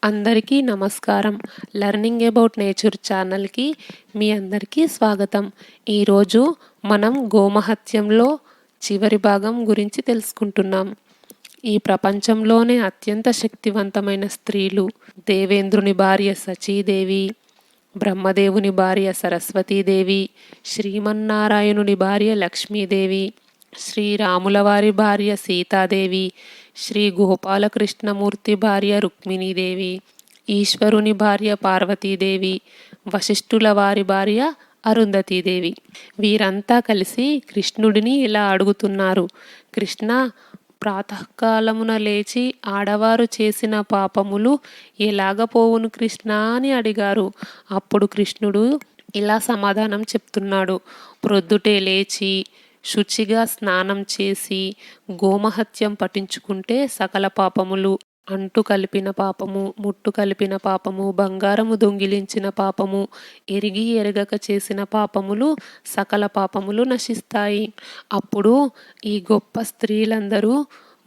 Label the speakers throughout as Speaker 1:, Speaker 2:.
Speaker 1: అందరికీ నమస్కారం. Learning about nature ఛానల్కి మీ అందరికీ స్వాగతం. ఈరోజు మనం గోమహత్యంలో చివరి భాగం గురించి తెలుసుకుంటున్నాం. ఈ ప్రపంచంలోనే అత్యంత శక్తివంతమైన స్త్రీలు దేవేంద్రుని భార్య సచీదేవి, బ్రహ్మదేవుని భార్య సరస్వతీదేవి, శ్రీమన్నారాయణుని భార్య లక్ష్మీదేవి, శ్రీరాముల వారి భార్య సీతాదేవి, శ్రీ గోపాలకృష్ణమూర్తి భార్య రుక్మిణీదేవి, ఈశ్వరుని భార్య పార్వతీదేవి, వశిష్ఠుల వారి భార్య అరుంధతీదేవి. వీరంతా కలిసి కృష్ణుడిని ఇలా అడుగుతున్నారు: కృష్ణ, ప్రాతకాలమున లేచి ఆడవారు చేసిన పాపములు ఎలాగపోవును కృష్ణ అని అడిగారు. అప్పుడు కృష్ణుడు ఇలా సమాధానం చెప్తున్నాడు: ప్రొద్దుటే లేచి శుచిగా స్నానం చేసి గోమహత్యం పఠించుకుంటే సకల పాపములు, అంటు కలిపిన పాపము, ముట్టు కలిపిన పాపము, బంగారము దొంగిలించిన పాపము, ఎరిగి ఎరగక చేసిన పాపములు, సకల పాపములు నశిస్తాయి. అప్పుడు ఈ గొప్ప స్త్రీలందరూ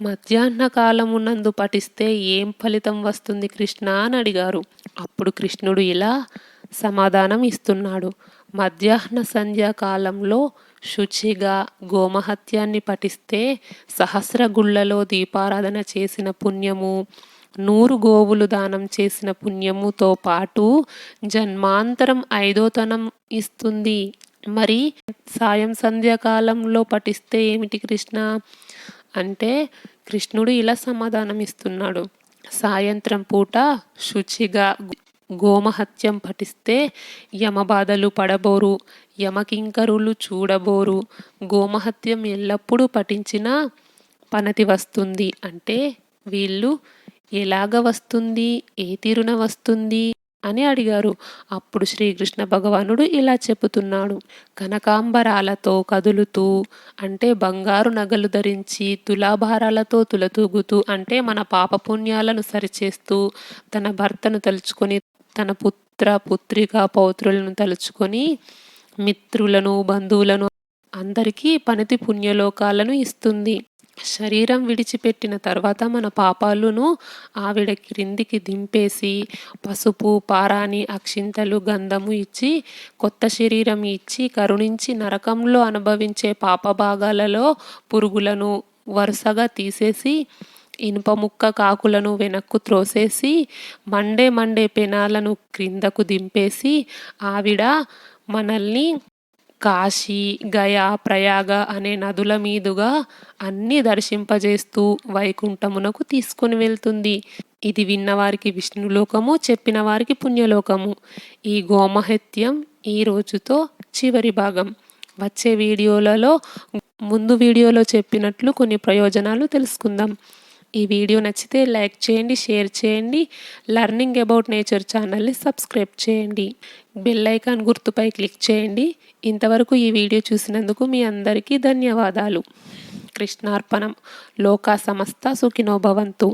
Speaker 1: మధ్యాహ్న కాలమునందు పఠిస్తే ఏం ఫలితం వస్తుంది కృష్ణ అని అడిగారు. అప్పుడు కృష్ణుడు ఇలా సమాధానం ఇస్తున్నాడు: మధ్యాహ్న సంధ్యాకాలంలో శుచిగా గోమహత్యాన్ని పఠిస్తే సహస్ర గుళ్ళలో దీపారాధన చేసిన పుణ్యము, 100 గోవులు దానం చేసిన పుణ్యముతో పాటు జన్మాంతరం 5వ ఇస్తుంది. మరి సాయం సంధ్యాకాలంలో పఠిస్తే ఏమిటి కృష్ణ అంటే, కృష్ణుడు ఇలా సమాధానం ఇస్తున్నాడు: సాయంత్రం పూట శుచిగా గోమహత్యం పఠిస్తే యమబాధలు పడబోరు, యమకింకరులు చూడబోరు. గోమహత్యం ఎల్లప్పుడూ పఠించినా పనతి వస్తుంది. అంటే వీళ్ళు ఎలాగ వస్తుంది, ఏ తీరున వస్తుంది అని అడిగారు. అప్పుడు శ్రీకృష్ణ భగవానుడు ఇలా చెబుతున్నాడు: కనకాంబరాలతో కదులుతూ అంటే బంగారు నగలు ధరించి, తులాభారాలతో తులతూగుతూ అంటే మన పాపపుణ్యాలను సరిచేస్తూ, తన భర్తను తలుచుకొని, తన పుత్ర పుత్రిక పౌత్రులను తలుచుకొని, మిత్రులను బంధువులను అందరికీ పనతి పుణ్యలోకాలను ఇస్తుంది. శరీరం విడిచిపెట్టిన తర్వాత మన పాపాలను ఆవిడ క్రిందికి దింపేసి పసుపు, పారాని, అక్షింతలు, గంధము ఇచ్చి కొత్త శరీరం ఇచ్చి కరుణించి నరకంలో అనుభవించే పాపభాగాలలో పురుగులను వరుసగా తీసేసి, ఇనుప ముక్క కాకులను వెనక్కు త్రోసేసి, మండే పెనాలను క్రిందకు దింపేసి ఆవిడ మనల్ని కాశీ, గయా, ప్రయాగ అనే నదుల మీదుగా అన్నీ దర్శింపజేస్తూ వైకుంఠమునకు తీసుకొని వెళ్తుంది. ఇది విన్నవారికి విష్ణులోకము, చెప్పిన వారికి పుణ్యలోకము. ఈ గోమహత్యం ఈ రోజుతో చివరి భాగం. వచ్చే వీడియోలలో ముందు వీడియోలో చెప్పినట్లు కొన్ని ప్రయోజనాలు తెలుసుకుందాం. ఈ వీడియో నచ్చితే లైక్ చేయండి, షేర్ చేయండి. లెర్నింగ్ అబౌట్ నేచర్ ఛానల్ని సబ్స్క్రైబ్ చేయండి. బెల్ ఐకాన్ గుర్తుపై క్లిక్ చేయండి. ఇంతవరకు ఈ వీడియో చూసినందుకు మీ అందరికీ ధన్యవాదాలు. కృష్ణార్పణం. లోకా సమస్త సుఖినో భవంతు.